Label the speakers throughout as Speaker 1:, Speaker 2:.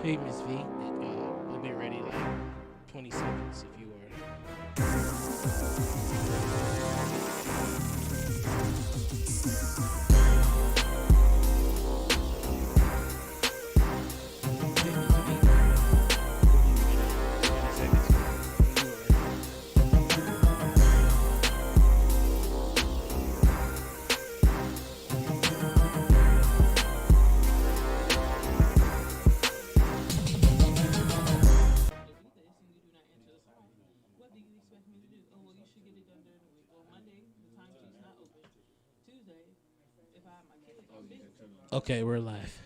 Speaker 1: Hey, Miss V. We'll be ready like 20 seconds if you are. Hey, Miss V. We'll be ready like 20 seconds if you are. Okay, we're live.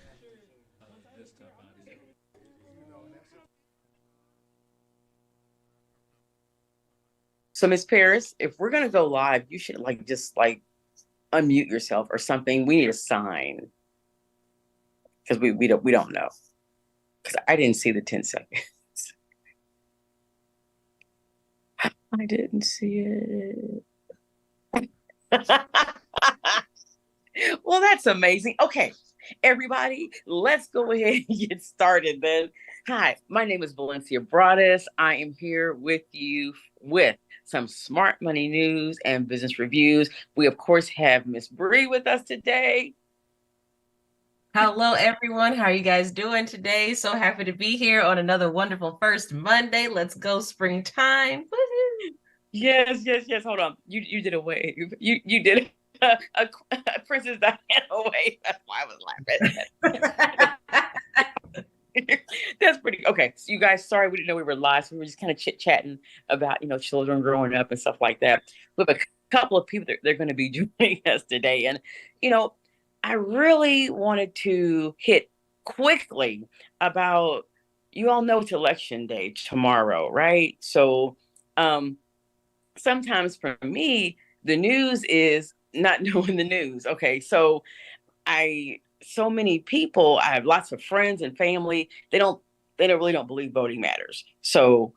Speaker 2: So, Miss Paris, if we're gonna go live, you should just unmute yourself or something. We need a sign because we don't know because I didn't see the 10 seconds. I didn't see it. Well, that's amazing. Okay, everybody, let's go ahead and get started then. Hi, my name is Valencia Broadus. I am here with you with some smart money news and business reviews. We, of course, have Miss Bree with us today.
Speaker 3: Hello, everyone. How are you guys doing today? So happy to be here on another wonderful first Monday. Let's go springtime. Woo-hoo.
Speaker 2: Yes. Hold on. You did a wave. You did a Princess Diana wave. That's why I was laughing. That's pretty okay. So you guys, sorry we didn't know we were live. So we were just kind of chit chatting about children growing up and stuff like that. We have a couple of people that they're going to be joining us today, and you know, I really wanted to hit quickly about you all know it's election day tomorrow, right? So, sometimes for me, the news is not knowing the news. Okay, so so many people, I have lots of friends and family, they don't really don't believe voting matters. So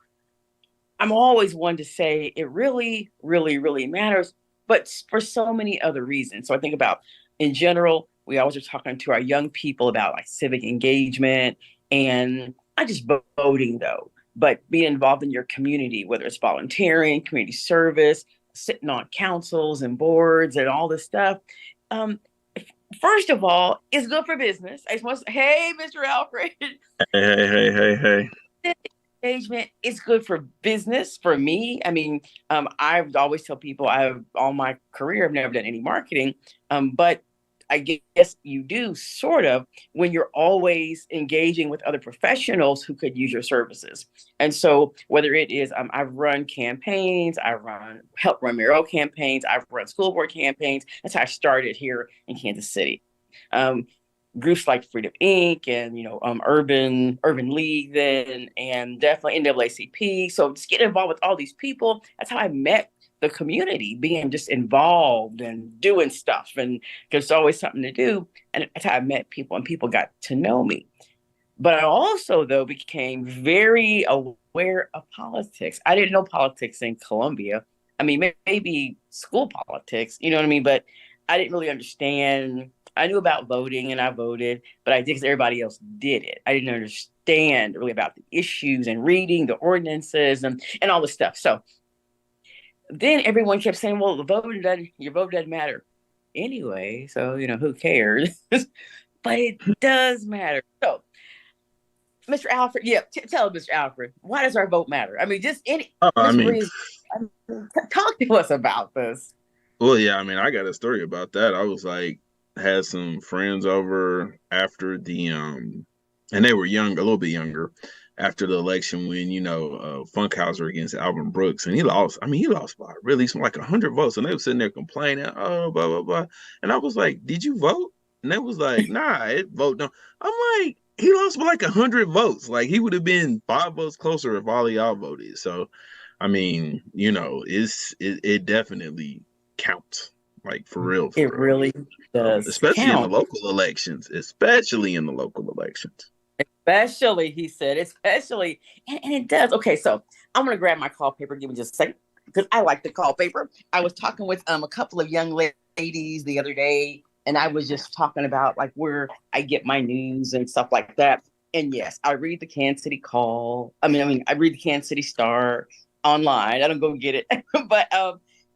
Speaker 2: I'm always one to say it really, really, really matters, but for so many other reasons. So I think about in general, we always are talking to our young people about like civic engagement and not just voting though, but being involved in your community, whether it's volunteering, community service, sitting on councils and boards and all this stuff. Um, First of all, it's good for business. I just want to say, hey, Mr. Alfred.
Speaker 4: Hey.
Speaker 2: Engagement is good for business for me. I mean, I always tell people I've all my career, I've never done any marketing. But I guess you do sort of when you're always engaging with other professionals who could use your services. And so whether it is, I've run campaigns, help run mayoral campaigns, I've run school board campaigns. That's how I started here in Kansas City. Um, Groups like Freedom Inc. and Urban League then, and definitely NAACP. So just get involved with all these people. That's how I met the community, being just involved and doing stuff, and there's always something to do. And that's how I met people, and people got to know me. But I also, though, became very aware of politics. I didn't know politics in Columbia. I mean, maybe school politics, you know what I mean? But I didn't really understand. I knew about voting and I voted, but I did because everybody else did it. I didn't understand really about the issues and reading the ordinances and all this stuff. So then everyone kept saying, well, your vote doesn't matter anyway. So, who cares? But it does matter. So Mr. Alfred, yeah, tell Mr. Alfred, why does our vote matter? I mean, just
Speaker 4: I
Speaker 2: Miss
Speaker 4: mean,
Speaker 2: Breeze, talk to us about this.
Speaker 4: well, yeah, I mean, I got a story about that. I was like, had some friends over after and they were young, a little bit younger, after the election when, Funkhauser against Alvin Brooks, and he lost. I mean, he lost by really like 100 votes, and they were sitting there complaining, oh, blah, blah, blah. And I was like, did you vote? And they was like, nah, it vote no. I'm like, he lost by like 100 votes. Like, he would have been 5 votes closer if all of y'all voted. So, I mean, it definitely counts, like for real,
Speaker 2: It
Speaker 4: for real.
Speaker 2: really does
Speaker 4: Especially in the
Speaker 2: count.
Speaker 4: local elections. Especially in the local elections.
Speaker 2: Especially, he said, especially, and it does. Okay, so I'm gonna grab my call paper. Give me just a second because I like the call paper. I was talking with a couple of young ladies the other day, and I was just talking about like where I get my news and stuff like that. And yes, I read the Kansas City Call. I read the Kansas City Star online. I don't go get it, but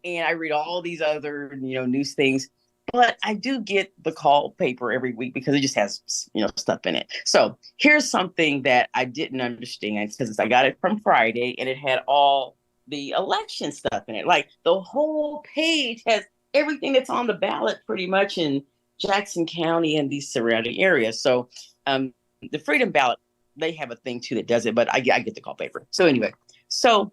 Speaker 2: and I read all these other news things. But I do get the Call paper every week because it just has stuff in it. So here's something that I didn't understand because I got it from Friday and it had all the election stuff in it. Like the whole page has everything that's on the ballot pretty much in Jackson County and these surrounding areas. So the Freedom Ballot, they have a thing too that does it, but I get the Call paper. So anyway, so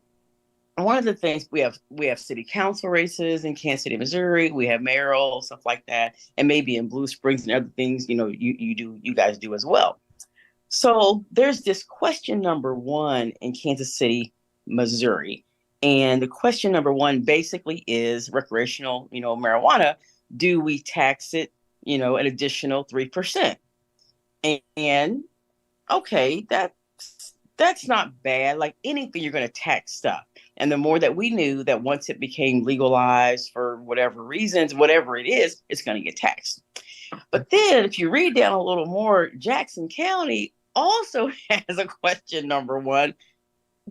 Speaker 2: one of the things we have city council races in Kansas City, Missouri. We have mayoral stuff like that, and maybe in Blue Springs and other things. You guys do as well. So there's this question number one in Kansas City, Missouri, and the question number one basically is recreational, marijuana. Do we tax it, an additional 3%? And okay, that's not bad. Like anything, you're going to tax stuff. And the more that we knew that once it became legalized for whatever reasons, whatever it is, it's going to get taxed. But then if you read down a little more, Jackson County also has a question number one.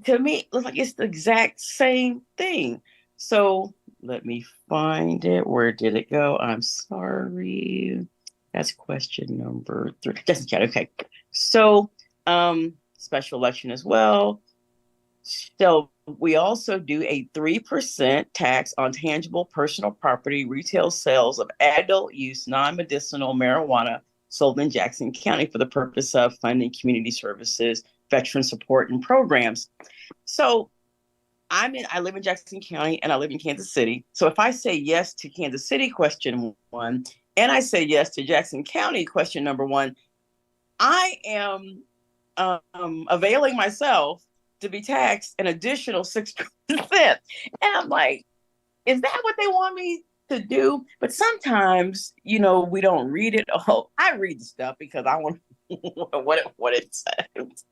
Speaker 2: To me, it looks like it's the exact same thing. So let me find it. Where did it go? I'm sorry. That's question number 3. Doesn't count. Okay. So special election as well. So we also do a 3% tax on tangible personal property retail sales of adult use non-medicinal marijuana sold in Jackson County for the purpose of funding community services, veteran support, and programs. So I live in Jackson County and I live in Kansas City. So if I say yes to Kansas City question one, and I say yes to Jackson County question number one, I am availing myself to be taxed an additional 6%. And I'm like, is that what they want me to do? But sometimes, we don't read it. Oh, I read the stuff because I want what it says.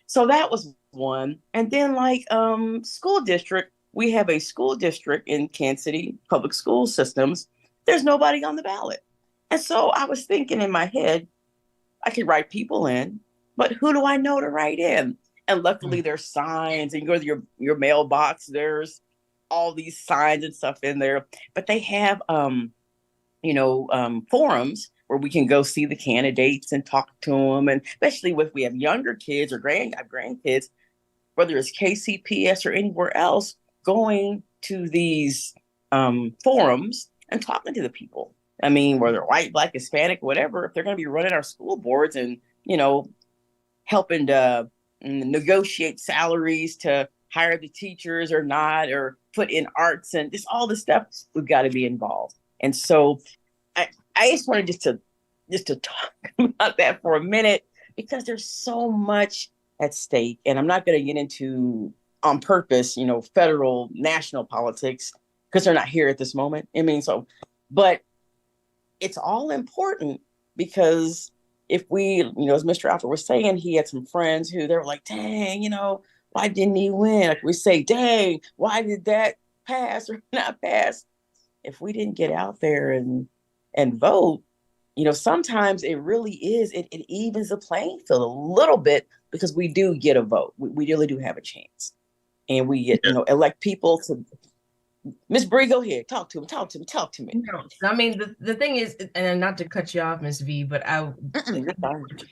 Speaker 2: So that was one. And then school district, we have a school district in Kansas City public school systems. There's nobody on the ballot. And so I was thinking in my head, I could write people in, but who do I know to write in? And luckily there's signs, and you go to your mailbox, there's all these signs and stuff in there. But they have forums where we can go see the candidates and talk to them. And especially if we have younger kids or grandkids, whether it's KCPS or anywhere else, going to these forums and talking to the people. I mean, whether white, black, Hispanic, whatever, if they're going to be running our school boards and, helping to negotiate salaries to hire the teachers or not, or put in arts and just all this stuff, we've got to be involved. And so I just wanted just to talk about that for a minute, because there's so much at stake. And I'm not going to get into on purpose, federal, national politics, because they're not here at this moment. But it's all important, because if we, as Mr. Alfred was saying, he had some friends who they were like, dang, why didn't he win? Like we say, dang, why did that pass or not pass? If we didn't get out there and vote, sometimes it really is, it evens the playing field a little bit, because we do get a vote. We really do have a chance. And we get, elect people to. Miss Bree, go ahead. Talk to me.
Speaker 3: No, I mean, the thing is, and not to cut you off, Miss V, but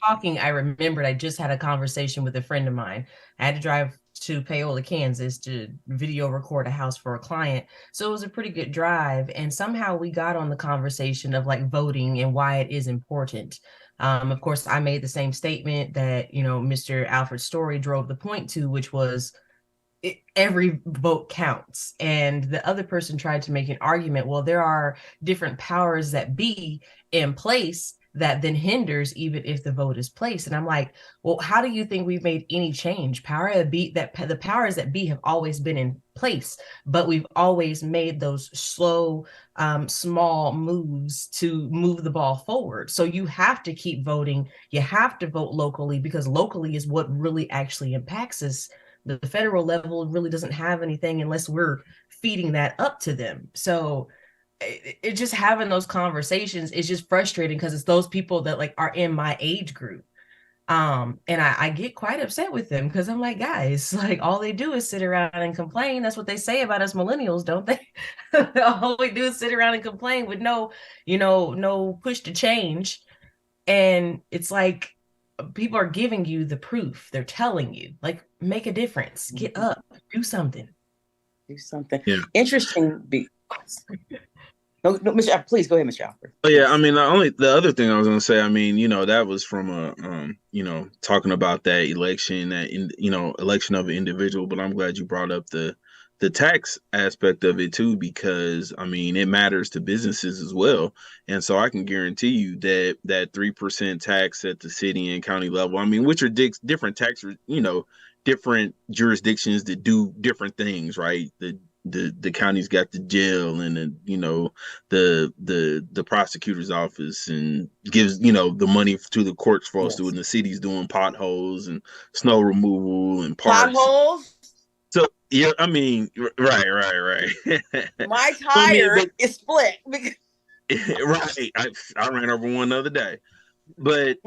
Speaker 3: talking, I remembered I just had a conversation with a friend of mine. I had to drive to Paola, Kansas to video record a house for a client. So it was a pretty good drive. And somehow we got on the conversation of voting and why it is important. Of course, I made the same statement that, Mr. Alfred Story drove the point to, which was, every vote counts. And the other person tried to make an argument, well, there are different powers that be in place that then hinders even if the vote is placed. And I'm like, well, how do you think we've made any change? The powers that be have always been in place, but we've always made those slow, small moves to move the ball forward. So you have to keep voting. You have to vote locally, because locally is what really actually impacts us. The federal level really doesn't have anything unless we're feeding that up to them. So it just having those conversations is just frustrating, because it's those people that are in my age group. And I get quite upset with them because I'm like, guys, like all they do is sit around and complain. That's what they say about us millennials, don't they? All we do is sit around and complain with no, no push to change. And it's like people are giving you the proof. They're telling you, like, make a difference, get up, do something.
Speaker 2: Do something.
Speaker 4: Yeah.
Speaker 2: Interesting. No, Mr. Please go ahead, Mr. Alfred.
Speaker 4: Oh yeah, I mean, the other thing I was gonna say, I mean, that was from a talking about that election, election of an individual. But I'm glad you brought up the tax aspect of it too, because I mean, it matters to businesses as well. And so I can guarantee you that 3% tax at the city and county level, I mean, which are different tax, different jurisdictions that do different things, right? The county's got the jail and the prosecutor's office and gives the money to the courts for us to, and the city's doing potholes and snow removal and parks.
Speaker 2: Potholes.
Speaker 4: So yeah, I mean, right.
Speaker 2: My tire is split because
Speaker 4: right. I ran over one the other day, but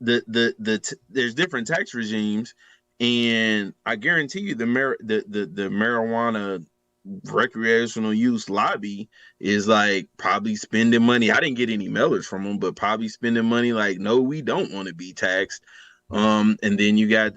Speaker 4: there's different tax regimes. And I guarantee you, the marijuana recreational use lobby is like probably spending money. I didn't get any mailers from them, but probably spending money like, no, we don't want to be taxed. And then you got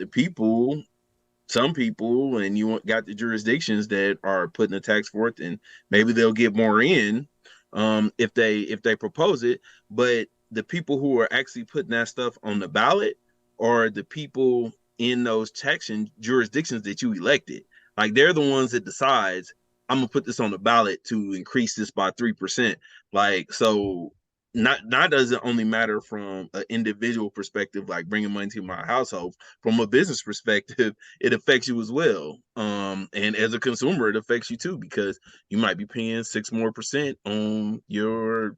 Speaker 4: some people, and you got the jurisdictions that are putting the tax forth, and maybe they'll get more in if they propose it. But the people who are actually putting that stuff on the ballot are the people in those tax jurisdictions that you elected. Like, they're the ones that decides, I'm gonna put this on the ballot to increase this by 3%. Like, so not does it only matter from an individual perspective, like bringing money to my household. From a business perspective, it affects you as well. And as a consumer, it affects you too, because you might be paying 6% more on your,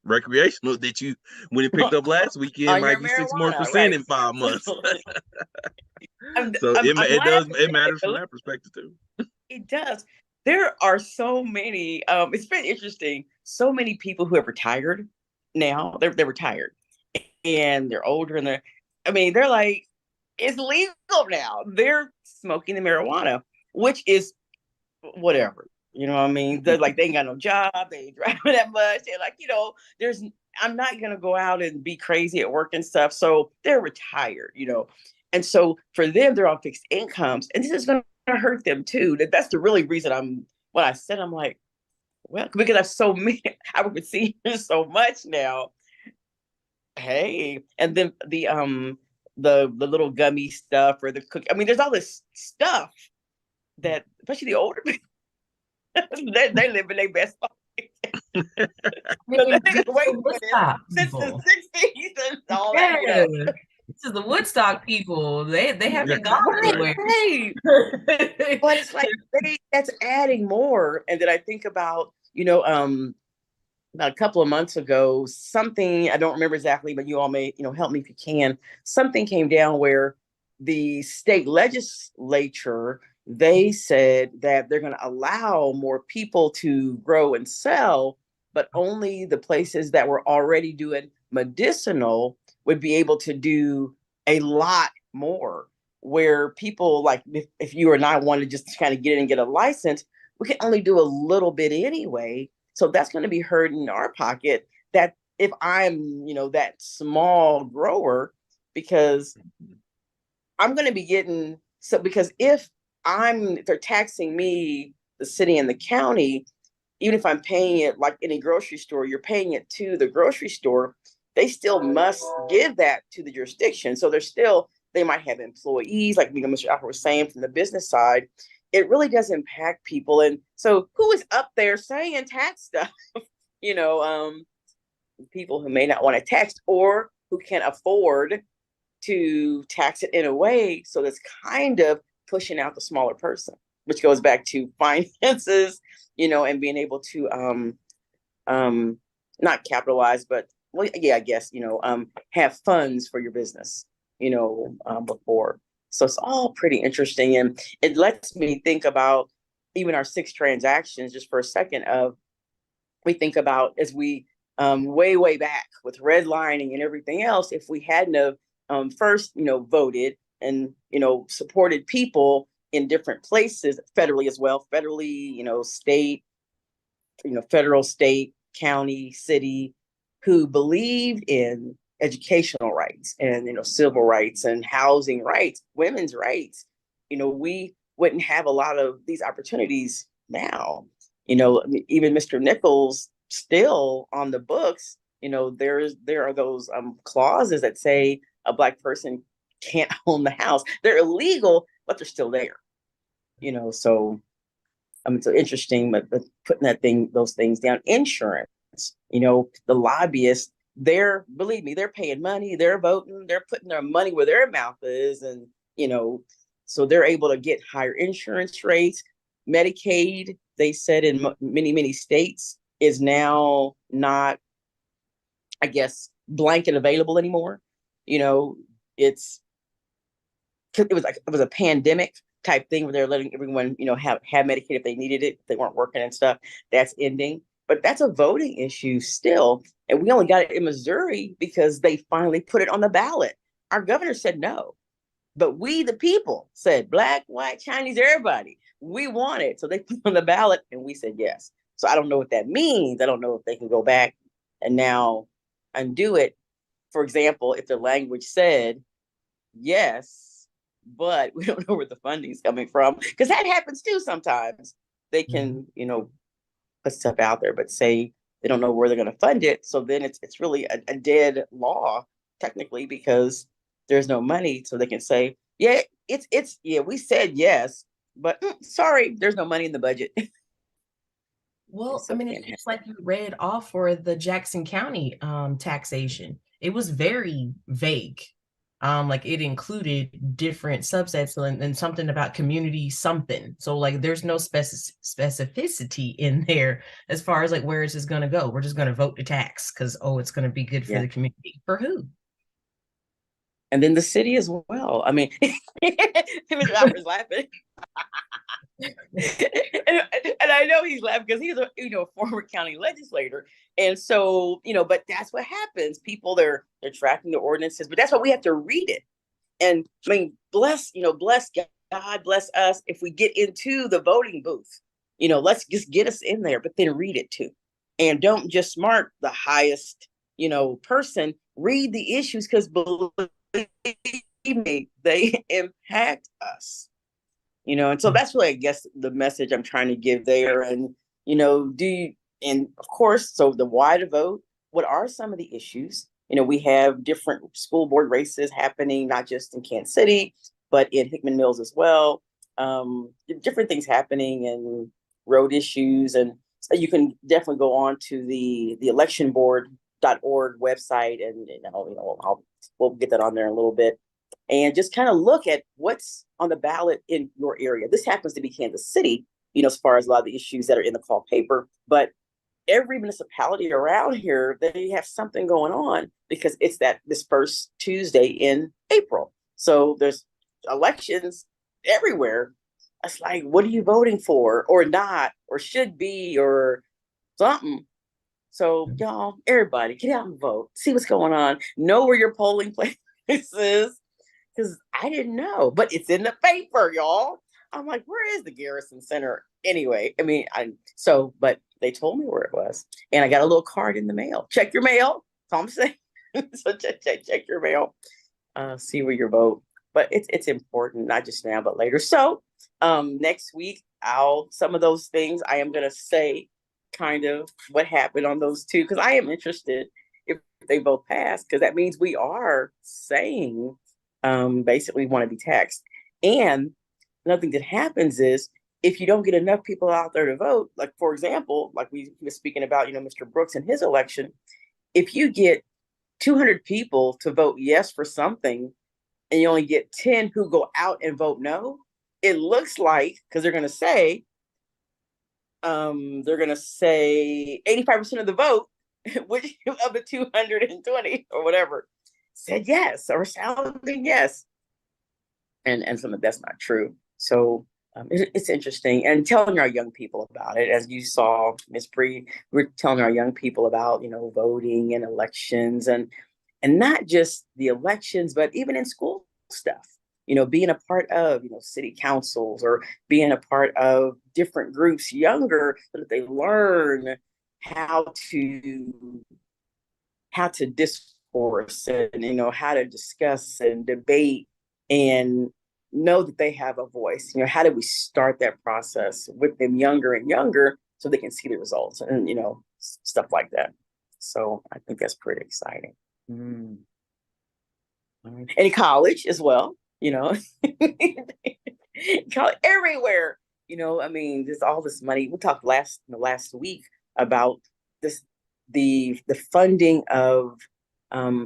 Speaker 4: recreational that you when it picked up last weekend might be 6% more in 5 months. So it matters from that perspective too.
Speaker 2: It does. There are so many. It's been interesting. So many people who have retired now. They're retired, and they're older, and they're like, it's legal now. They're smoking the marijuana, which is whatever. You know what I mean? They're like, they ain't got no job. They ain't driving that much. They're like, I'm not gonna go out and be crazy at work and stuff. So they're retired, And so for them, they're on fixed incomes, and this is going to hurt them too. That's the really reason when I said, I'm like, well, because I've so many, I would see so much now. Hey, and then the little gummy stuff or the cookie. I mean, there's all this stuff that, especially the older people, they live in their best life. Since the 60s and all that.
Speaker 3: This is the Woodstock people. They haven't gone anywhere.
Speaker 2: Right. But it's like that's adding more. And then I think about, about a couple of months ago, something, I don't remember exactly, but you all may, help me if you can. Something came down where the state legislature, they said that they're going to allow more people to grow and sell, but only the places that were already doing medicinal would be able to do a lot more, where people like, if you and I want to just kind of get in and get a license, we can only do a little bit anyway. So that's going to be hurting our pocket, that if I'm, that small grower, because I'm going to be getting, because if they're taxing me, the city and the county, even if I'm paying it like any grocery store, you're paying it to the grocery store, they still must give that to the jurisdiction. So they might have employees, like Mr. Alfred was saying, from the business side. It really does impact people. And so who is up there saying tax stuff? People who may not want to tax, or who can't afford to tax it in a way so that's kind of pushing out the smaller person, which goes back to finances, and being able to not capitalize, but I guess, have funds for your business, before. So it's all pretty interesting. And it lets me think about even our 6 transactions just for a second we think about as we way back with redlining and everything else, if we hadn't have first, voted and, supported people in different places, federally as well, federally, state, federal, state, county, city, who believed in educational rights and, civil rights and housing rights, women's rights. We wouldn't have a lot of these opportunities now. Even Mr. Nichols still on the books, there are those clauses that say a Black person can't own the house. They're illegal, but they're still there. So so interesting, but putting those things down. Insurance, the lobbyists, believe me, they're paying money, they're voting, they're putting their money where their mouth is, and so they're able to get higher insurance rates. Medicaid, they said in many states, is now not, I guess, blanket available anymore. It was a pandemic type thing where they're letting everyone, have Medicaid if they needed it, if they weren't working and stuff. That's ending. But that's a voting issue still. And we only got it in Missouri because they finally put it on the ballot. Our governor said no. But we, the people, said Black, white, Chinese, everybody, we want it. So they put it on the ballot and we said yes. So I don't know what that means. I don't know if they can go back and now undo it. For example, if the language said yes, but we don't know where the funding's coming from, because that happens too sometimes. They can, put stuff out there, but say they don't know where they're going to fund it. So then it's really a dead law technically, because there's no money. So they can say, yeah, we said yes, but sorry, there's no money in the budget.
Speaker 3: Well,
Speaker 2: So
Speaker 3: it's just like you read off for the Jackson County taxation. It was very vague. Like it included different subsets and something about community something. So like there's no specificity in there as far as like where is this going to go. We're just going to vote the tax because, it's going to be good for the community. For who?
Speaker 2: And then the city as well. I mean, Mr. Alfred's laughing. and I know he's laughing because he's a former county legislator, and so but that's what happens. People they're tracking the ordinances, but that's why we have to read it. And I mean, bless God, bless us if we get into the voting booth. Let's just get us in there, but then read it too, and don't just mark the highest person. Read the issues, because believe me, they impact us. And so that's really, I guess, the message I'm trying to give there. And, and of course, so the why to vote, what are some of the issues? We have different school board races happening, not just in Kansas City, but in Hickman Mills as well. Different things happening, and road issues. And so you can definitely go on to the electionboard.org website, and we'll get that on there in a little bit. And just kind of look at what's on the ballot in your area. This happens to be Kansas City, as far as a lot of the issues that are in the call paper. But every municipality around here, they have something going on, because it's this first Tuesday in April. So there's elections everywhere. It's like, what are you voting for, or not, or should be, or something? So y'all, everybody, get out and vote. See what's going on. Know where your polling place is. Because I didn't know, but it's in the paper, y'all. I'm like, where is the Garrison Center? Anyway, but they told me where it was. And I got a little card in the mail. Check your mail. That's all I'm saying. So check your mail. See where you vote. But it's important, not just now, but later. So next week, some of those things I am going to say kind of what happened on those two, because I am interested if they both pass, because that means we are saying basically want to be taxed. And another thing that happens is, if you don't get enough people out there to vote, like for example, like we were speaking about, Mr. Brooks and his election, if you get 200 people to vote yes for something, and you only get 10 who go out and vote no, it looks like, because they're going to say 85% of the vote, which of the 220 or whatever, said yes, or sounding yes, and some of that's not true. So it's interesting, and telling our young people about it, as you saw, Miss Bree, we're telling our young people about voting and elections, and and not just the elections, but even in school stuff. Being a part of, city councils or being a part of different groups younger so that they learn how to discourse and how to discuss and debate and know that they have a voice. How do we start that process with them younger and younger so they can see the results and stuff like that. So I think that's pretty exciting. And in college as well, college, everywhere. I mean, there's all this money. We talked last week about this, the funding of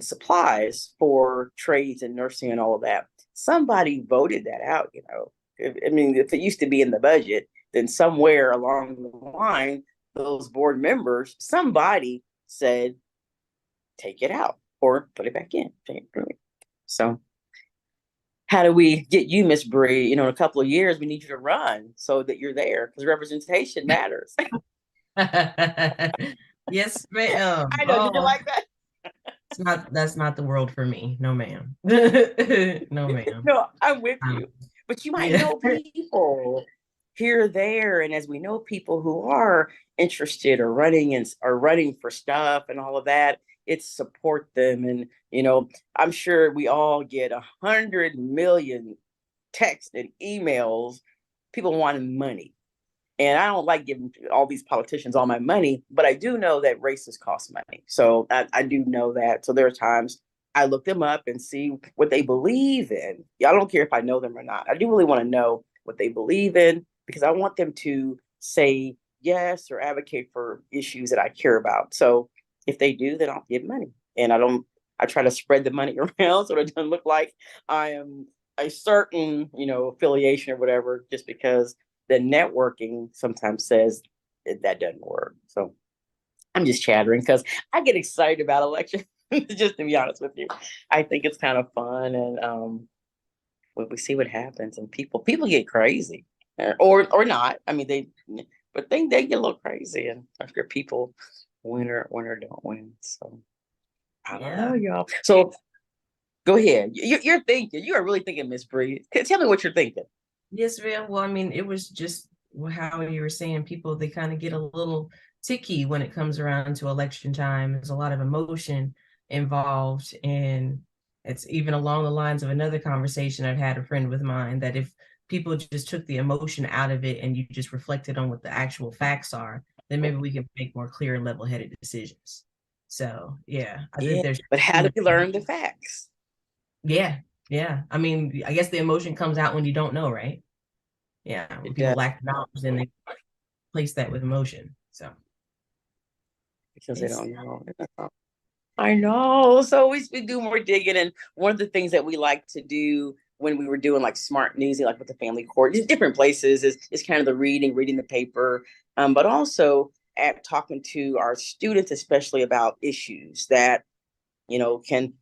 Speaker 2: supplies for trades and nursing and all of that. Somebody voted that out. I mean, if it used to be in the budget, then somewhere along the line, those board members, somebody said, take it out or put it back in. So how do we get you, Miss Bree? In a couple of years, we need you to run so that you're there because representation matters.
Speaker 3: Yes, ma'am.
Speaker 2: I know. Did you like that?
Speaker 3: That's not the world for me. No, ma'am. No, ma'am.
Speaker 2: No, I'm with you. But you might know people here or there. And as we know people who are interested or running for stuff and all of that, it's support them. And, I'm sure we all get 100 million texts and emails, people wanting money. And I don't like giving all these politicians all my money, but I do know that races cost money. So I do know that. So there are times I look them up and see what they believe in. I don't care if I know them or not. I do really want to know what they believe in because I want them to say yes or advocate for issues that I care about. So if they do, then I'll give money. And I try to spread the money around so it doesn't look like I am a certain, affiliation or whatever, just because the networking sometimes says that doesn't work. So I'm just chattering because I get excited about elections, just to be honest with you. I think it's kind of fun, and we see what happens, and people get crazy, or not. I mean, they get a little crazy, and after people win or don't win. So I don't know, y'all. So go ahead. You're thinking. You are really thinking, Miss Bree. Tell me what you're thinking.
Speaker 3: Yes, ma'am. Well, I mean, it was just how you were saying people, they kind of get a little ticky when it comes around to election time. There's a lot of emotion involved. And it's even along the lines of another conversation I've had a friend with mine that if people just took the emotion out of it and you just reflected on what the actual facts are, then maybe we can make more clear and level-headed decisions. So, yeah. I think there's.
Speaker 2: But how do we learn the facts?
Speaker 3: Yeah. Yeah. I mean, I guess the emotion comes out when you don't know, right? Yeah. When people lack knowledge, then they place that with emotion. So
Speaker 2: because they don't know. I know. So we do more digging. And one of the things that we like to do when we were doing like smart newsy, like with the family court, just different places, is kind of the reading the paper, but also at talking to our students, especially about issues that, can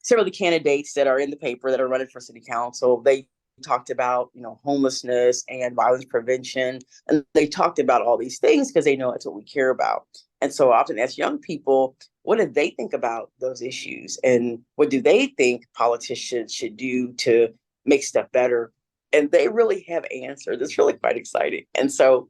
Speaker 2: several of the candidates that are in the paper that are running for city council, they talked about, homelessness and violence prevention. And they talked about all these things because they know it's what we care about. And so often as young people, what do they think about those issues? And what do they think politicians should do to make stuff better? And they really have answers. It's really quite exciting. And so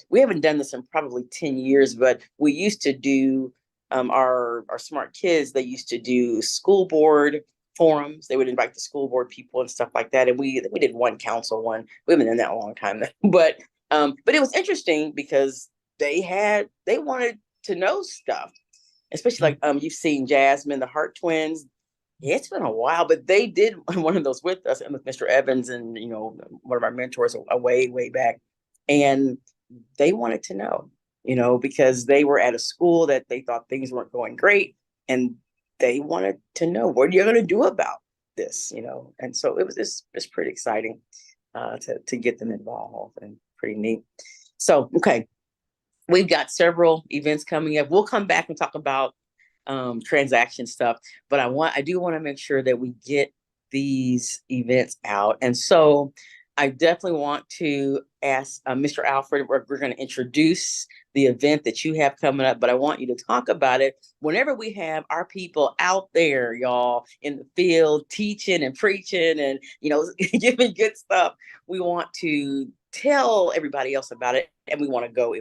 Speaker 2: we haven't done this in probably 10 years, but we used to do our smart kids, they used to do school board forums. They would invite the school board people and stuff like that. And we did one council one. We haven't done that a long time, but it was interesting because they wanted to know stuff, especially like you've seen Jasmine, the Hart twins. Yeah, it's been a while, but they did one of those with us and with Mr. Evans and one of our mentors way back, and they wanted to know, because they were at a school that they thought things weren't going great, and they wanted to know what are you going to do about this, and so it's pretty exciting to get them involved and pretty neat. So okay, we've got several events coming up. We'll come back and talk about transaction stuff, but I do want to make sure that we get these events out. And so I definitely want to ask Mr. Alfred, we're going to introduce the event that you have coming up, but I want you to talk about it whenever we have our people out there, y'all, in the field, teaching and preaching and, giving good stuff. We want to tell everybody else about it, and we want to go,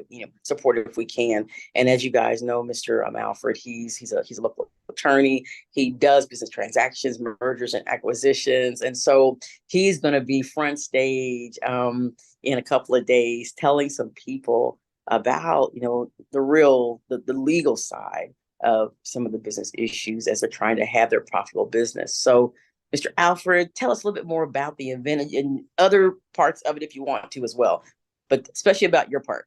Speaker 2: support it if we can. And as you guys know, Mr. Alfred, he's a local attorney. He does business transactions, mergers and acquisitions, and so he's going to be front stage in a couple of days, telling some people about the legal side of some of the business issues as they're trying to have their profitable business. So Mr. Alfred, tell us a little bit more about the event and other parts of it if you want to as well, but especially about your part.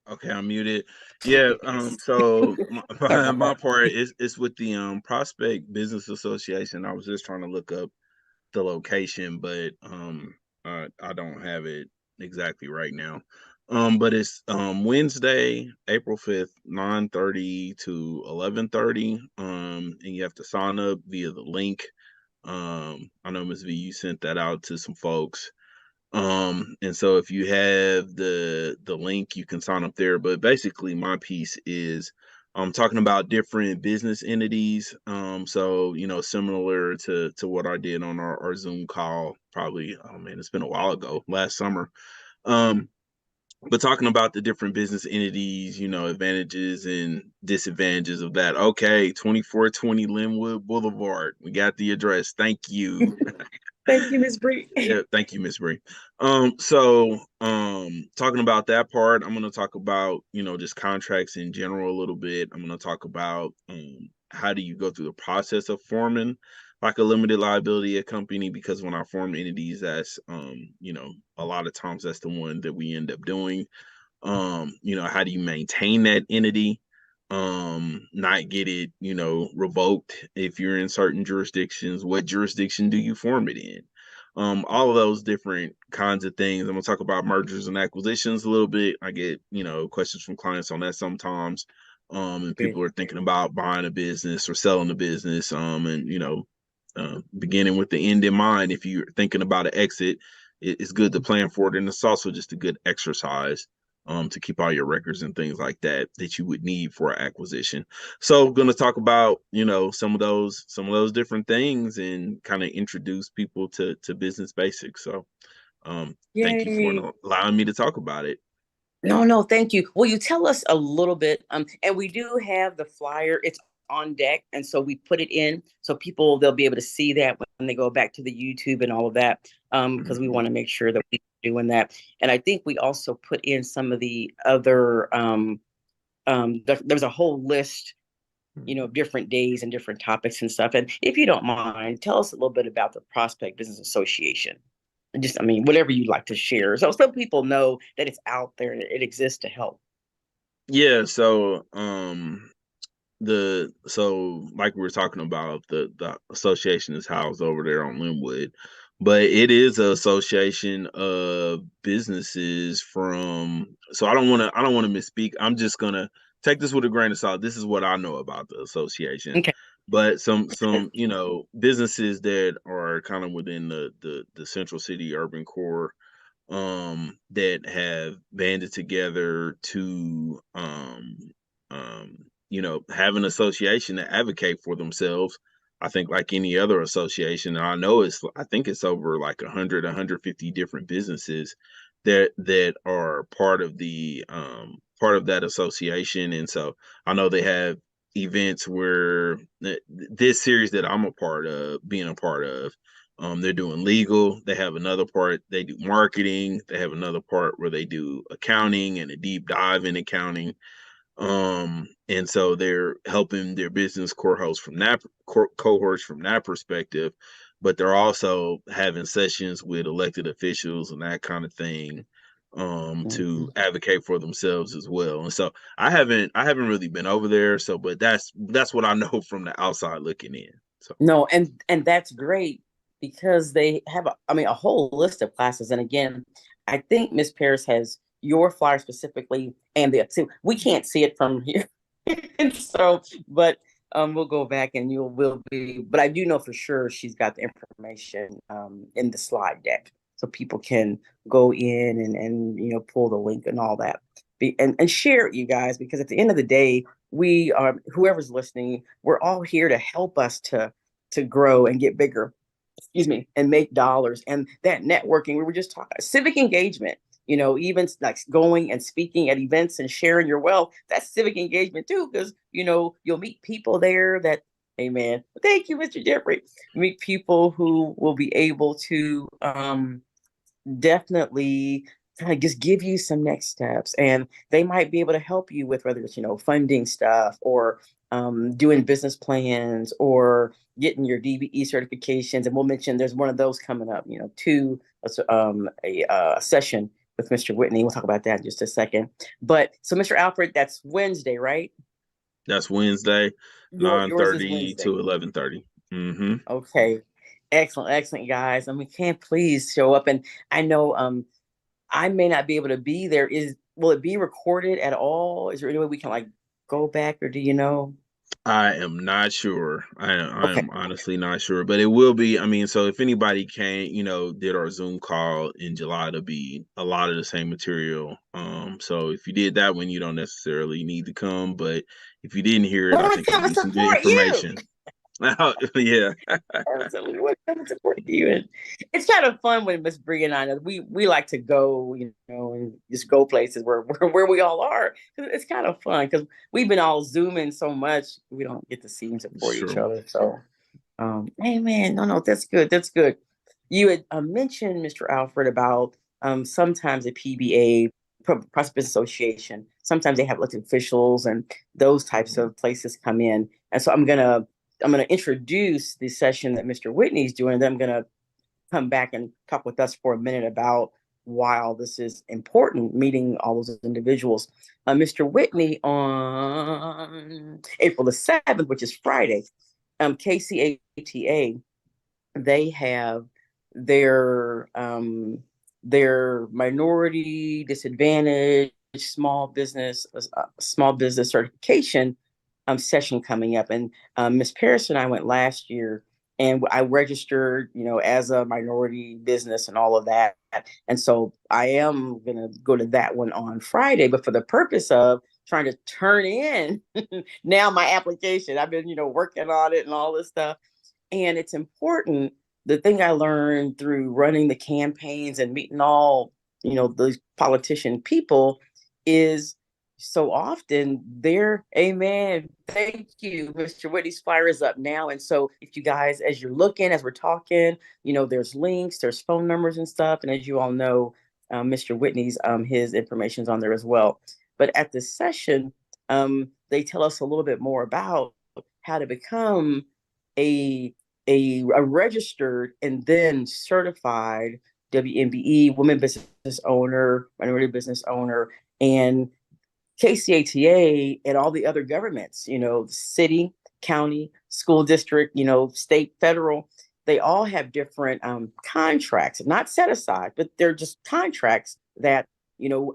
Speaker 4: Okay, I'm muted. Yeah, so my part is with the Prospect Business Association. I was just trying to look up the location, but I don't have it exactly right now. But it's Wednesday, April 5th, 9:30 to 11:30. And you have to sign up via the link. I know Ms. V, you sent that out to some folks. And so if you have the link, you can sign up there. But basically my piece is talking about different business entities. So similar to what I did on our Zoom call, probably, oh man, it's been a while ago, last summer. But talking about the different business entities, advantages and disadvantages of that. Okay, 2420 Linwood Boulevard. We got the address. Thank you.
Speaker 2: Thank you, Ms. Bree.
Speaker 4: Yeah, thank you, Miss Bree. So talking about that part, I'm gonna talk about, just contracts in general a little bit. I'm gonna talk about how do you go through the process of forming like a limited liability company, because when I form entities, that's a lot of times that's the one that we end up doing. How do you maintain that entity? Not get it, revoked if you're in certain jurisdictions. What jurisdiction do you form it in? All of those different kinds of things. I'm gonna talk about mergers and acquisitions a little bit. I get, questions from clients on that sometimes. And people are thinking about buying a business or selling a business. Beginning with the end in mind. If you're thinking about an exit, it's good to plan for it, and it's also just a good exercise to keep all your records and things like that you would need for an acquisition. So I'm going to talk about, some of those different things and kind of introduce people to business basics. So thank you for allowing me to talk about it.
Speaker 2: No, thank you. Will you tell us a little bit? And we do have the flyer. It's on deck, and so we put it in so they'll be able to see that when they go back to the YouTube and all of that. Because we want to make sure that we're doing that. And I think we also put in some of the other. There's a whole list, different days and different topics and stuff. And if you don't mind, tell us a little bit about the Prospect Business Association. Whatever you'd like to share. So some people know that it's out there and it exists to help.
Speaker 4: Yeah. So, like we were talking about, the association is housed over there on Linwood, but it is an association of businesses from. So I don't want to misspeak. I'm just gonna take this with a grain of salt. This is what I know about the association.
Speaker 2: Okay.
Speaker 4: But some businesses that are kind of within the Central City urban core that have banded together to have an association to advocate for themselves. I think like any other association, I think it's over like 150 different businesses that are part of that association. And so I know they have events where this series that I'm being a part of, they're doing legal. They have another part, they do marketing. They have another part where they do accounting and a deep dive in accounting. And so they're helping their business cohorts from that perspective, but they're also having sessions with elected officials and that kind of thing to advocate for themselves as well. And so I haven't really been over there, but that's what I know from the outside looking in. So
Speaker 2: no, and that's great because they have a whole list of classes. And again, I think Miss Paris has your flyer specifically, and we can't see it from here. And so, but we'll go back and will be, but I do know for sure she's got the information in the slide deck, so people can go in and pull the link and all that. And share it, you guys, because at the end of the day, we are, whoever's listening, we're all here to help us to grow and get bigger, excuse me, and make dollars. And that networking, we were just talking civic engagement, even like going and speaking at events and sharing your wealth, that's civic engagement too, because you'll meet people there that, amen, thank you, Mr. Jeffrey, meet people who will be able to definitely kind of just give you some next steps, and they might be able to help you with whether it's funding stuff, or doing business plans, or getting your DBE certifications. And we'll mention there's one of those coming up, to a session with Mr. Whitney. We'll talk about that in just a second. But so, Mr. Alfred, that's Wednesday, right?
Speaker 4: That's Wednesday,
Speaker 2: Yours is
Speaker 4: 9:30
Speaker 2: Wednesday.
Speaker 4: to 11:30. Mm-hmm.
Speaker 2: Okay. Excellent, guys. I mean, can please show up. And I know I may not be able to be there. Will it be recorded at all? Is there any way we can like go back, or do you know?
Speaker 4: I am not sure. I
Speaker 2: Okay.
Speaker 4: am honestly not sure, but it will be. I mean, so if anybody did our Zoom call in July, it'll be a lot of the same material. So if you did that one, you don't necessarily need to come, but if you didn't hear it,
Speaker 2: Well,
Speaker 4: I
Speaker 2: we're
Speaker 4: think it'll
Speaker 2: coming
Speaker 4: be
Speaker 2: to
Speaker 4: some good
Speaker 2: support you.
Speaker 4: information. Yeah.
Speaker 2: Absolutely, we're coming to support you. And it's kind of fun when Miss Bree and I, we like to go, and just go places where we all are. It's kind of fun because we've been all zooming so much, we don't get to see and support each
Speaker 4: Sure.
Speaker 2: other. So, hey man, no, that's good. That's good. You had mentioned, Mr. Alfred, about sometimes a PBA, Prospect Association. Sometimes they have elected officials and those types of places come in, and so I'm gonna introduce the session that Mr. Whitney's doing, and then I'm gonna come back and talk with us for a minute about why all this is important, meeting all those individuals. Mr. Whitney, on April the 7th, which is Friday, KCATA, they have their minority disadvantaged small business certification session coming up. And Miss Paris and I went last year, and I registered, as a minority business and all of that. And so I am gonna go to that one on Friday, but for the purpose of trying to turn in now my application. I've been, working on it and all this stuff. And it's important. The thing I learned through running the campaigns and meeting all, those politician people is so often they're, amen. Thank you. Mr. Whitney's flyer is up now. And so if you guys, as you're looking, as we're talking, there's links, there's phone numbers and stuff. And as you all know, Mr. Whitney's, his information's on there as well. But at this session, they tell us a little bit more about how to become a registered and then certified WMBE, women business owner, minority business owner, and KCATA and all the other governments, city, county, school district, state, federal, they all have different contracts, not set aside, but they're just contracts that,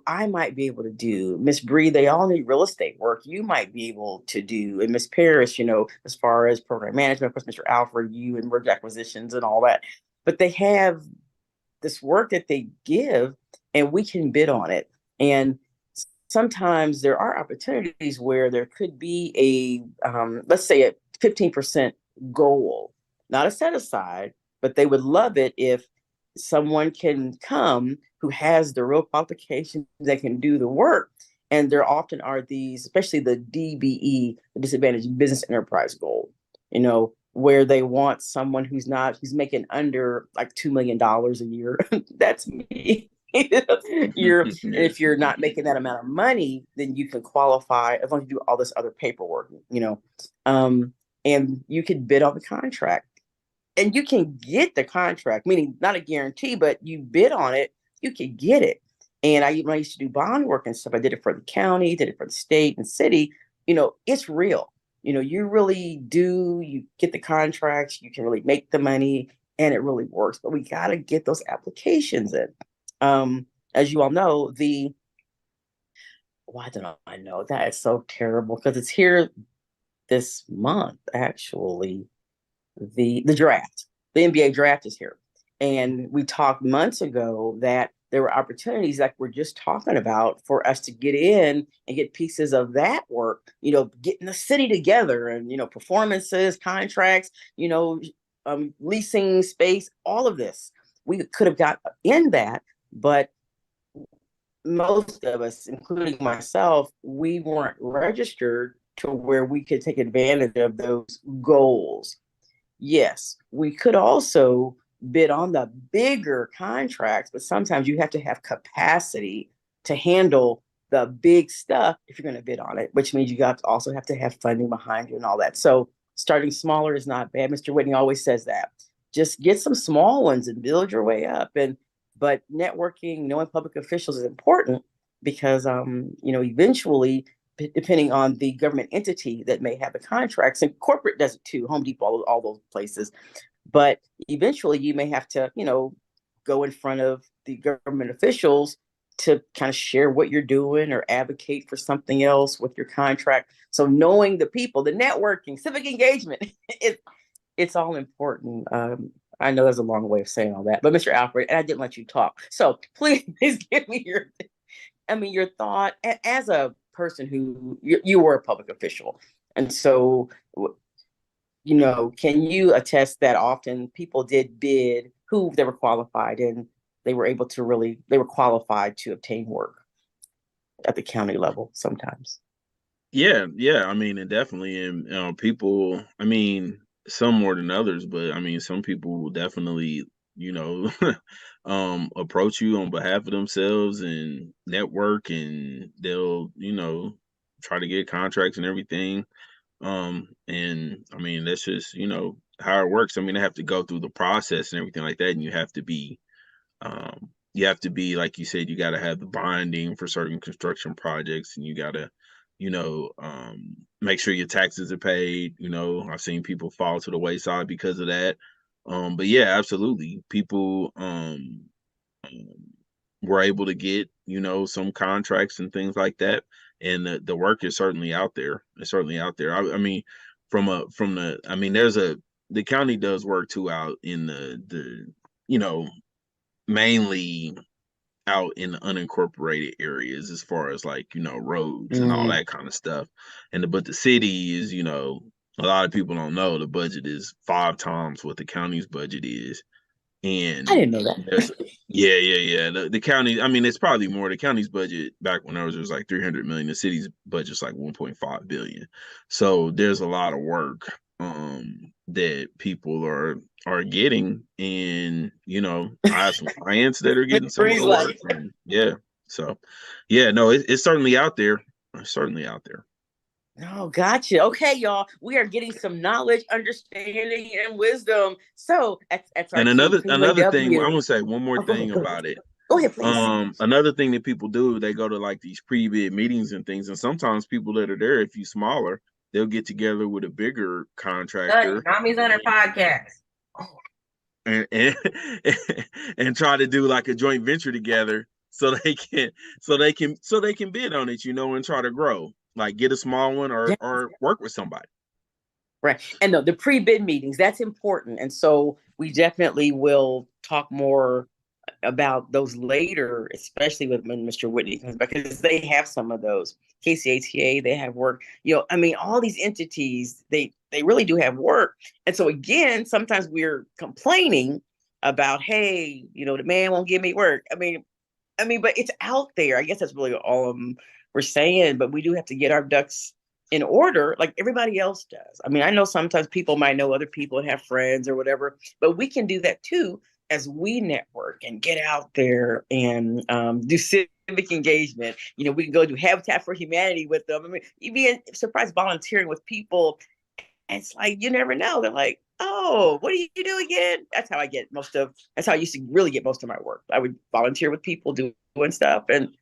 Speaker 2: I might be able to do. Miss Bree, they all need real estate work. You might be able to do. And Miss Paris, as far as program management, of course, Mr. Alfred, you and merge acquisitions and all that. But they have this work that they give, and we can bid on it. And sometimes there are opportunities where there could be let's say a 15% goal, not a set aside, but they would love it if someone can come who has the real qualifications that can do the work. And there often are these, especially the DBE, the Disadvantaged Business Enterprise Goal, where they want someone who's making under like $2 million a year. That's me. If you're not making that amount of money, then you can qualify as long as you do all this other paperwork, and you can bid on the contract, and you can get the contract, meaning not a guarantee, but you bid on it, you can get it. And when I used to do bond work and stuff, I did it for the county, did it for the state and city. It's real. You really do. You get the contracts, you can really make the money, and it really works. But we got to get those applications in. As you all know, why don't I know that is so terrible because it's here. this month, actually, the draft. The NBA draft is here. And we talked months ago that there were opportunities like we're just talking about for us to get in and get pieces of that work, getting the city together and, performances, contracts, leasing space, all of this. We could have got in that, but most of us, including myself, we weren't registered to where we could take advantage of those goals. Yes, we could also bid on the bigger contracts, but sometimes you have to have capacity to handle the big stuff if you're going to bid on it, which means you also have to have funding behind you and all that. So starting smaller is not bad. Mr. Whitney always says that. Just get some small ones and build your way up. But networking, knowing public officials is important because eventually, depending on the government entity that may have the contracts, and corporate does it too, Home Depot, all those places. But eventually you may have to, go in front of the government officials to kind of share what you're doing or advocate for something else with your contract. So knowing the people, the networking, civic engagement, it's all important. I know there's a long way of saying all that, but Mr. Alfred, and I didn't let you talk. So please give me your thought as a person who you were a public official. And so, can you attest that often people did bid who they were qualified and they were qualified to obtain work at the county level sometimes?
Speaker 4: Yeah. I mean, and definitely, and people. I mean, some more than others, but I mean, some people will definitely, approach you on behalf of themselves and network, and they'll, try to get contracts and everything. And I mean, that's just, how it works. I mean, they have to go through the process and everything like that, and you have to be, like you said, you got to have the bonding for certain construction projects, and you got to, make sure your taxes are paid. I've seen people fall to the wayside because of that. But yeah, absolutely. People were able to get, some contracts and things like that. And the work is certainly out there. It's certainly out there. I mean, I mean, the county does work too out in you know, mainly out in the unincorporated areas as far as like, roads and all that kind of stuff. But the city is, a lot of people don't know the budget is 5 times what the county's budget is. And
Speaker 2: I didn't know that.
Speaker 4: yeah. The county, I mean, it's probably more. The county's budget back when I was like 300 million. The city's budget's like 1.5 billion. So there's a lot of work that people are getting, and I have some clients that are getting some of the work. And yeah, so yeah, no, it's certainly out there. It's certainly out there.
Speaker 2: Oh, gotcha. Okay, y'all. We are getting some knowledge, understanding, and wisdom. So that's our
Speaker 4: And another thing, I'm
Speaker 2: KUAW.
Speaker 4: gonna say one more thing about it.
Speaker 2: Go ahead, please.
Speaker 4: Another thing that people do, they go to like these pre-bid meetings and things, and sometimes people that are there, if you smaller, they'll get together with a bigger contractor.
Speaker 3: Mommy's on her podcast.
Speaker 4: And and try to do like a joint venture together so they can bid on it, and try to grow. Like get a small one or work with somebody.
Speaker 2: Right. And the pre-bid meetings, that's important. And so we definitely will talk more about those later, especially when Mr. Whitney comes back, because they have some of those. KCATA, they have work. I mean, all these entities, they really do have work. And so again, sometimes we're complaining about, hey, the man won't give me work. I mean, but it's out there. I guess that's really all we're saying, but we do have to get our ducks in order like everybody else does. I mean, I know sometimes people might know other people and have friends or whatever, but we can do that too as we network and get out there and do civic engagement. We can go do Habitat for Humanity with them. I mean, you'd be surprised volunteering with people. And it's like, you never know. They're like, oh, what do you do again? That's how I used to really get most of my work. I would volunteer with people doing stuff, and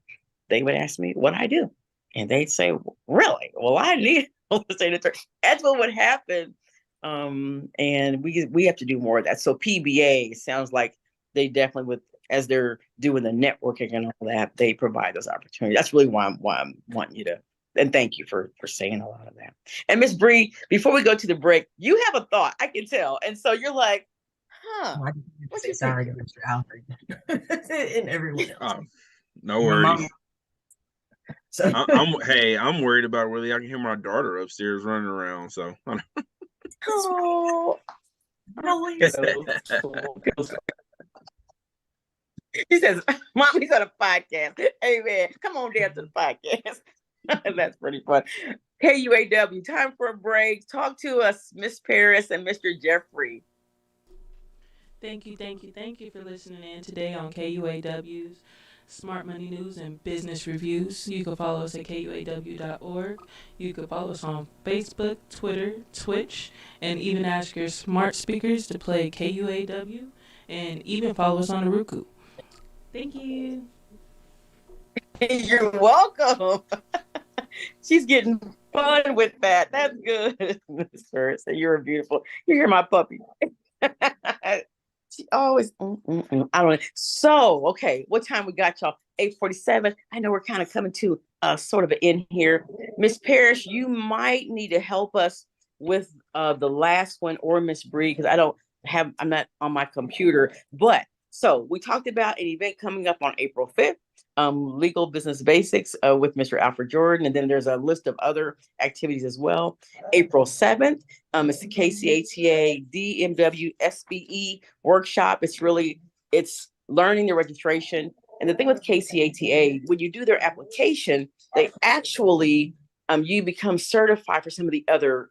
Speaker 2: they would ask me what I do. And they'd say, really? Well, I need that's what would happen. And we have to do more of that. So PBA sounds like they definitely as they're doing the networking and all that, they provide those opportunities. That's really why I'm wanting you to and thank you for saying a lot of that. And Miss Bree, before we go to the break, you have a thought, I can tell. And so you're like, huh,
Speaker 3: I just have to
Speaker 2: what
Speaker 3: say
Speaker 2: you
Speaker 3: sorry to
Speaker 2: thinking?
Speaker 3: Mr. Alfred and everyone else.
Speaker 4: No
Speaker 3: My mom.
Speaker 4: worries.
Speaker 3: So
Speaker 4: I'm worried about whether I can hear my daughter upstairs running around. So
Speaker 2: Oh,
Speaker 3: noise.
Speaker 2: he says, Mommy's on a podcast. Hey man, come on down to the podcast. That's pretty fun. KUAW, time for a break. Talk to us, Miss Paris and Mr. Jeffrey.
Speaker 1: Thank you for listening in today on KUAW's Smart Money News and Business Reviews. You can follow us at KUAW.org. You can follow us on Facebook, Twitter, Twitch, and even ask your smart speakers to play KUAW, and even follow us on the Roku. Thank you.
Speaker 2: You're welcome. She's getting fun with that. That's good, Miss Paris. You're beautiful. You hear my puppy. She always, I don't know. So, okay, what time we got, y'all? 8:47. I know we're kind of coming to sort of an end here. Miss Parrish, you might need to help us with the last one, or Miss Bree, because I'm not on my computer. But so we talked about an event coming up on April 5th, Legal Business Basics with Mr. Alfred Jordan. And then there's a list of other activities as well. April 7th, it's the KCATA DMW SBE workshop. It's learning the registration. And the thing with KCATA, when you do their application, they actually, you become certified for some of the other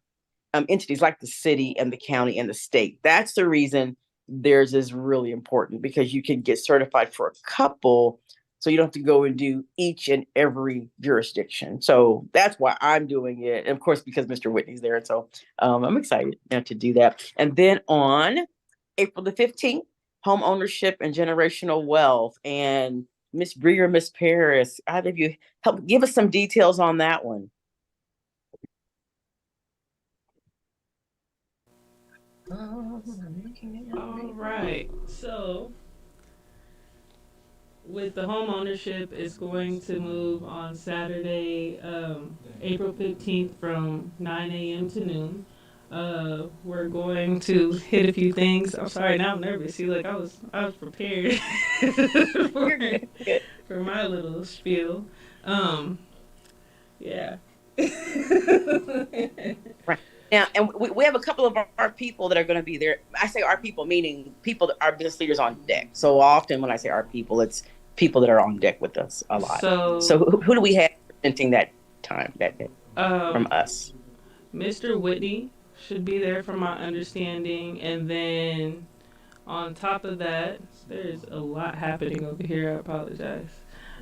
Speaker 2: entities like the city and the county and the state. That's the reason theirs is really important, because you can get certified for a couple, so you don't have to go and do each and every jurisdiction. So that's why I'm doing it. And of course, because Mr. Whitney's there. And so I'm excited to do that. And then on April the 15th, home ownership and generational wealth. And Miss Bree or Miss Paris, either of you help give us some details on that one.
Speaker 1: All right. So, with the home ownership, it's going to move on Saturday, April 15th from 9 a.m. to noon. We're going to hit a few things. I'm sorry, now I'm nervous. See, look, I was prepared for my little spiel. Yeah.
Speaker 2: Right. Now, and we have a couple of our people that are going to be there. I say our people, meaning people that are business leaders on deck. So often when I say our people, it's people that are on deck with us a lot. So who do we have presenting that day from us?
Speaker 1: Mr. Whitney should be there from my understanding. And then on top of that, there's a lot happening over here. I apologize.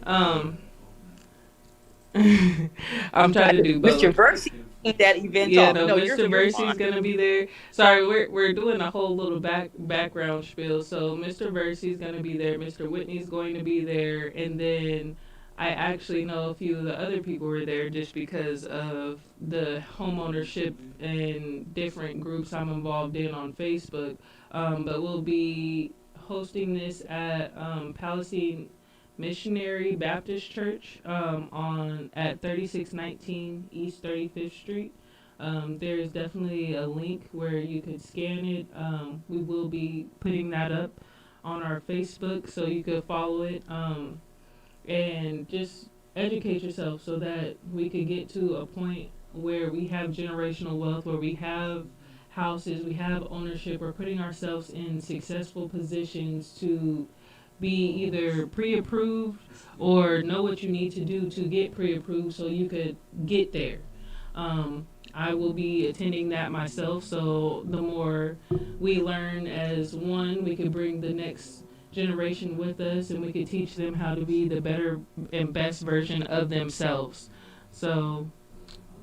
Speaker 1: I'm trying to do both.
Speaker 2: Mr. Versi, that event.
Speaker 1: Yeah, no, Mr. Versi's gonna be there. Sorry, we're doing a whole little background spiel. So Mr. Versi's gonna be there. Mr. Whitney's going to be there, and then I actually know a few of the other people were there just because of the home ownership and different groups I'm involved in on Facebook. But we'll be hosting this at Palestine Missionary Baptist Church at 3619 East 35th Street. There is definitely a link where you could scan it. We will be putting that up on our Facebook, so you could follow it and just educate yourself so that we could get to a point where we have generational wealth, where we have houses, we have ownership, we're putting ourselves in successful positions to be either pre-approved or know what you need to do to get pre-approved so you could get there. I will be attending that myself, so the more we learn as one, we could bring the next generation with us, and we could teach them how to be the better and best version of themselves. So,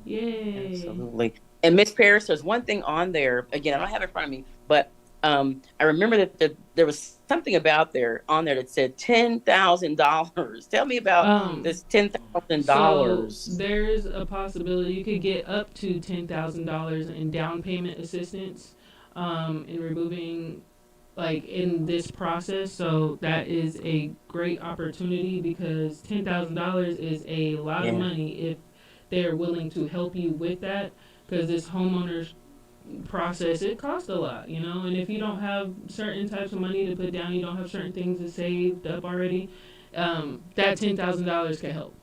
Speaker 1: yay.
Speaker 2: Absolutely. And Miss Paris, there's one thing on there, again, I don't have it in front of me, but I remember that there was something on there that said $10,000. Tell me about this $10,000.
Speaker 1: So there's a possibility you could get up to $10,000 in down payment assistance in removing, like, in this process. So that is a great opportunity because $10,000 is a lot of money if they're willing to help you with that, because this homeowners process, it costs a lot, you know. And if you don't have certain types of money to put down, you don't have certain things to saved up already, that $10,000 can help,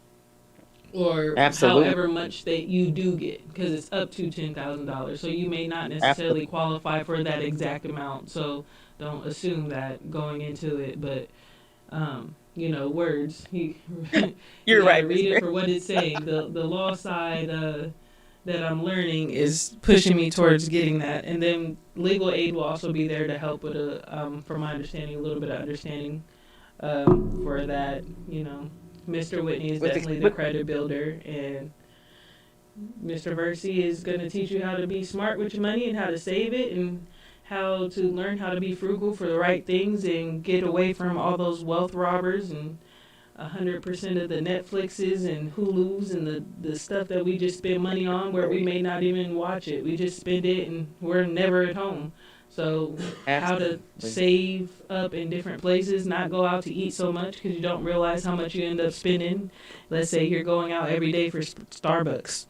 Speaker 1: or
Speaker 2: Absolutely.
Speaker 1: however much that you do get, because it's up to $10,000. So you may not necessarily
Speaker 2: Absolutely.
Speaker 1: qualify for that exact amount. So don't assume that going into it. But you know, words. You
Speaker 2: You're
Speaker 1: got to
Speaker 2: right, Miss
Speaker 1: read it
Speaker 2: Bray.
Speaker 1: for what it's saying. The law side that I'm learning is pushing me towards getting that, and then legal aid will also be there to help with from my understanding, a little bit of understanding for that. You know, Mr. Whitney is
Speaker 2: With the,
Speaker 1: definitely the
Speaker 2: with,
Speaker 1: credit builder, and Mr. Versey is going to teach you how to be smart with your money and how to save it, and how to learn how to be frugal for the right things and get away from all those wealth robbers and 100% of the Netflixes and Hulus and the stuff that we just spend money on, where we may not even watch it. We just spend it and we're never at home. So how to
Speaker 2: absolutely.
Speaker 1: save up in different places, not go out to eat so much because you don't realize how much you end up spending. Let's say you're going out every day for Starbucks.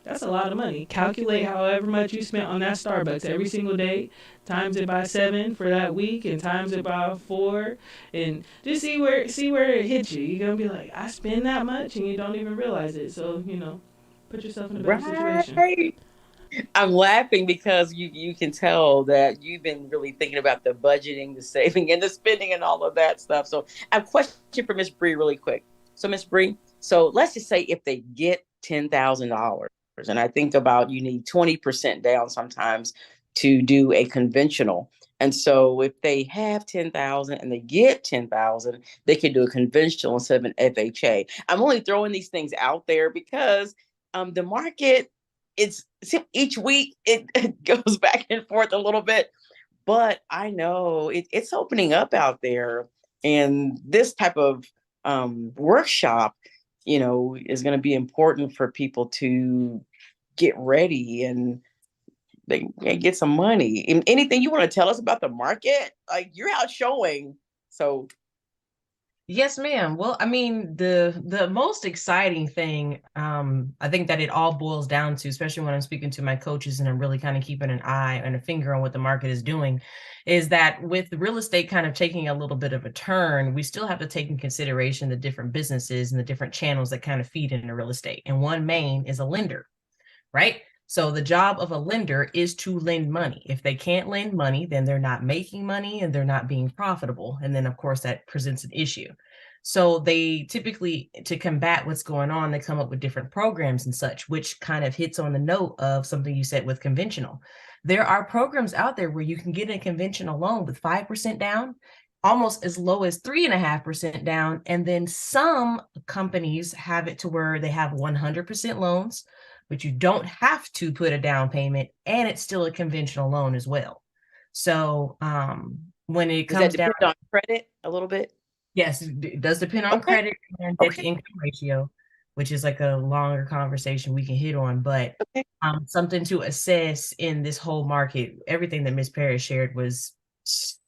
Speaker 1: That's a lot of money. Calculate however much you spent on that Starbucks every single day, times it by 7 for that week, and times it by 4, and just see where it hits you. You're gonna be like, I spend that much, and you don't even realize it. So put yourself in a better situation.
Speaker 2: Right. I'm laughing because you can tell that you've been really thinking about the budgeting, the saving, and the spending, and all of that stuff. So, I have a question for Miss Bree, really quick. So, Miss Bree, so let's just say if they get $10,000, and I think about you need 20% down sometimes to do a conventional. And so, if they have 10,000 and they get 10,000, they can do a conventional instead of an FHA. I'm only throwing these things out there because the market, it's each week it goes back and forth a little bit, but I know it's opening up out there, and this type of workshop, is going to be important for people to get ready, and they get some money. And anything you want to tell us about the market? Like, you're out showing, so
Speaker 3: Yes, ma'am. Well, I mean, the most exciting thing, I think that it all boils down to, especially when I'm speaking to my coaches and I'm really kind of keeping an eye and a finger on what the market is doing, is that with real estate kind of taking a little bit of a turn, we still have to take in consideration the different businesses and the different channels that kind of feed into real estate. And one main is a lender, right? So the job of a lender is to lend money. If they can't lend money, then they're not making money and they're not being profitable. And then, of course, that presents an issue. So they typically, to combat what's going on, they come up with different programs and such, which kind of hits on the note of something you said with conventional. There are programs out there where you can get a conventional loan with 5% down, almost as low as 3.5% down. And then some companies have it to where they have 100% loans, but you don't have to put a down payment, and it's still a conventional loan as well. So when it
Speaker 2: does that
Speaker 3: comes down,
Speaker 2: depend on credit a little bit?
Speaker 3: yes, it does depend on
Speaker 2: Okay.
Speaker 3: credit and debt to
Speaker 2: Okay.
Speaker 3: income ratio, which is like a longer conversation we can hit on. But
Speaker 2: Okay.
Speaker 3: something to assess in this whole market. Everything that Miss Perry shared was just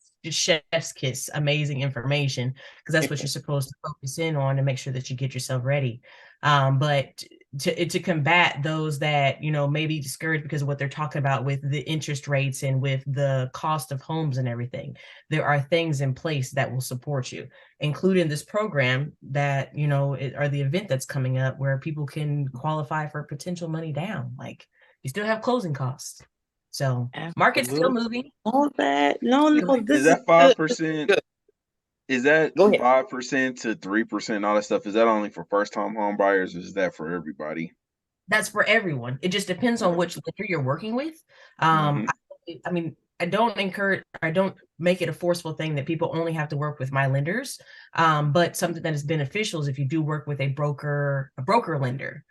Speaker 3: chef's kiss, amazing information, because that's what you're supposed to focus in on to make sure that you get yourself ready. But to combat those that may be discouraged because of what they're talking about with the interest rates and with the cost of homes and everything, there are things in place that will support you, including this program that or the event that's coming up where people can qualify for potential money down. Like, you still have closing costs. So market's still
Speaker 2: Absolutely.
Speaker 3: moving.
Speaker 2: All that. No,
Speaker 4: Is
Speaker 2: this is
Speaker 4: that
Speaker 2: good.
Speaker 4: 5%?
Speaker 2: Good.
Speaker 4: Is that
Speaker 2: Go ahead.
Speaker 4: 5% to 3%? All that stuff. Is that only for first time home buyers? Or is that for everybody?
Speaker 3: That's for everyone. It just depends on which lender you're working with.
Speaker 4: Mhm.
Speaker 3: I mean, I don't make it a forceful thing that people only have to work with my lenders. But something that is beneficial is if you do work with a broker lender,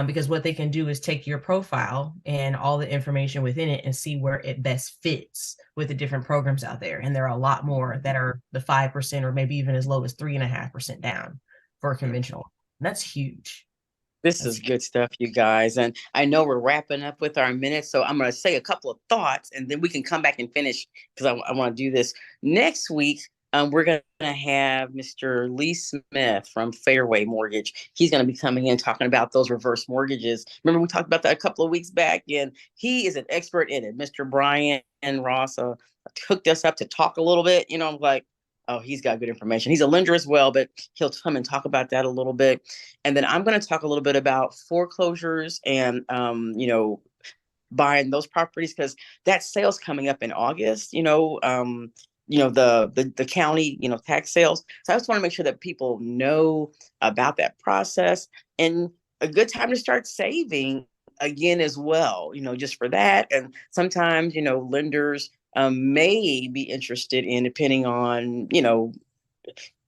Speaker 3: because what they can do is take your profile and all the information within it and see where it best fits with the different programs out there. And there are a lot more that are the 5% or maybe even as low as 3.5% down for a conventional. And that's huge.
Speaker 2: This
Speaker 3: That's
Speaker 2: is good stuff, you guys. And I know we're wrapping up with our minutes, so I'm going to say a couple of thoughts and then we can come back and finish because I want to do this. Next week, we're going to have Mr. Lee Smith from Fairway Mortgage. He's going to be coming in talking about those reverse mortgages. Remember, we talked about that a couple of weeks back, and he is an expert in it. Mr. Brian and Ross hooked us up to talk a little bit. I'm like, oh, he's got good information. He's a lender as well, but he'll come and talk about that a little bit. And then I'm going to talk a little bit about foreclosures and, buying those properties, because that sale's coming up in August, the county, tax sales. So I just want to make sure that people know about that process, and a good time to start saving again as well, just for that. And sometimes, lenders may be interested in, depending on,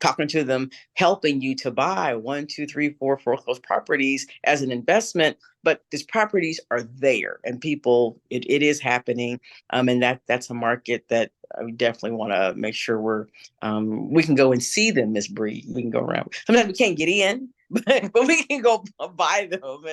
Speaker 2: talking to them, helping you to buy 1, 2, 3, 4 foreclosed properties as an investment. But these properties are there, and people, it is happening. And that's a market that we definitely want to make sure we can go and see them, Miss Bree. We can go around. Sometimes we can't get in, but we can go buy them,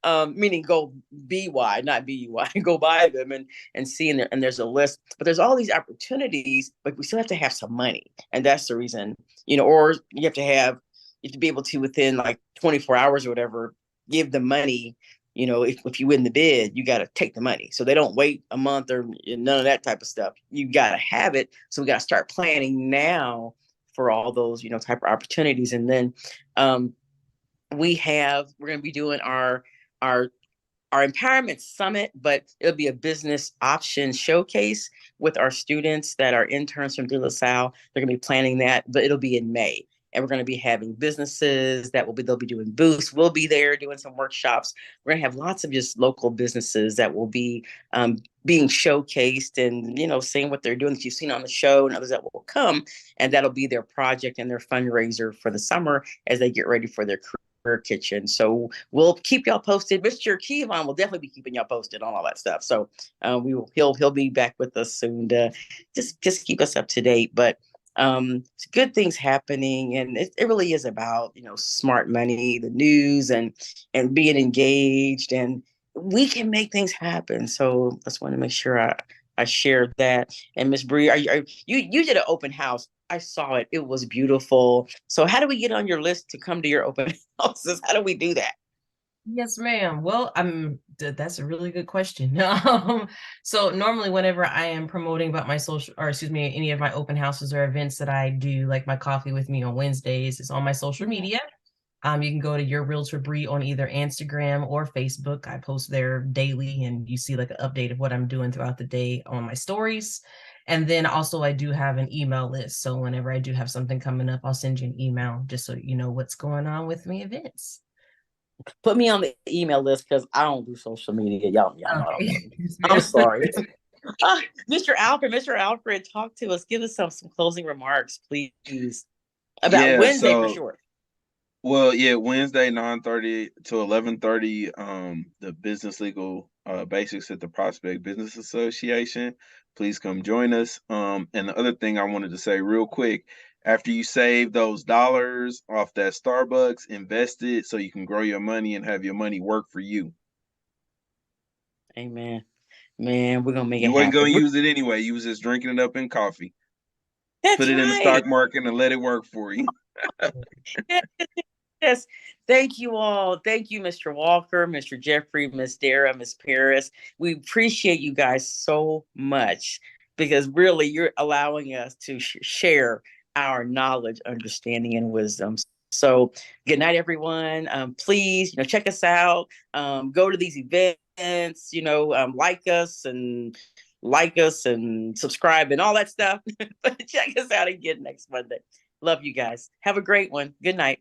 Speaker 2: and meaning go BY, not BUY, go buy them and see. And there's a list, but there's all these opportunities, but we still have to have some money, and that's the reason. Or you have to be able to, within like 24 hours or whatever, give the money. If you win the bid, you got to take the money. So they don't wait a month or none of that type of stuff. You got to have it. So we got to start planning now for all those, type of opportunities. And then we're going to be doing our empowerment summit, but it'll be a business option showcase with our students that are interns from De La Salle. They're going to be planning that, but it'll be in May. And we're going to be having businesses they'll be doing booths. We'll be there doing some workshops. We're going to have lots of just local businesses that will be being showcased, and, seeing what they're doing that you've seen on the show, and others that will come. And that'll be their project and their fundraiser for the summer as they get ready for their kitchen. So we'll keep y'all posted. Mr. KUAW will definitely be keeping y'all posted on all that stuff. So he'll be back with us soon to just keep us up to date. But it's good things happening, and it really is about smart money, the news, and being engaged, and we can make things happen. So I just want to make sure I shared that. And Miss Bree, you did an open house. I saw it. It was beautiful. So how do we get on your list to come to your open houses? How do we do that?
Speaker 3: Yes, ma'am. Well, that's a really good question. So normally whenever I am promoting about my any of my open houses or events that I do, like my coffee with me on Wednesdays, it's on my social media. You can go to Your Realtor Bree on either Instagram or Facebook. I post there daily, and you see like an update of what I'm doing throughout the day on my stories. And then also I do have an email list. So whenever I do have something coming up, I'll send you an email just so you know what's going on with me events.
Speaker 2: Put me on the email list, because I don't do social media. Y'all know.
Speaker 3: Okay.
Speaker 2: I'm sorry. Mr. Alfred, talk to us. Give us some closing remarks, please, about Wednesday for sure.
Speaker 4: Well, yeah, Wednesday 9:30 to 11:30. The business legal basics at the Prospect Business Association. Please come join us. And the other thing I wanted to say real quick, after you save those dollars off that Starbucks, invest it so you can grow your money and have your money work for you.
Speaker 2: Amen. Man, we're gonna make it happen.
Speaker 4: You wasn't gonna use it anyway. You was just drinking it up in coffee.
Speaker 2: That's
Speaker 4: Put it
Speaker 2: right.
Speaker 4: in the stock market and let it work for you.
Speaker 2: Yes. Thank you all. Thank you, Mr. Walker, Mr. Jeffrey, Miss Dara, Miss Paris. We appreciate you guys so much, because really you're allowing us to share our knowledge, understanding, and wisdom. So good night, everyone. Please, check us out. Go to these events, like us and subscribe and all that stuff. But check us out again next Monday. Love you guys. Have a great one. Good night.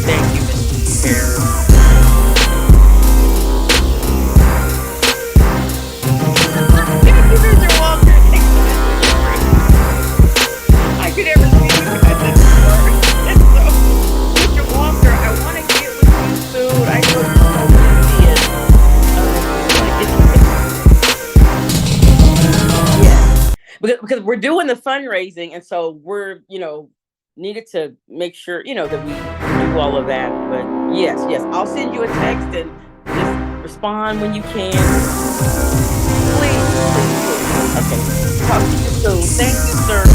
Speaker 2: Thank you, Mr. Paris. Thank you, Mr. Walker. I could never see you guys before. So, Mr. Walker, I want to get with you soon. I know you're so busy, and because we're doing the fundraising, and so we're needed to make sure that we do all of that. But Yes. I'll send you a text and just respond when you can. Please. Okay. Talk to you soon. Thank you, sir.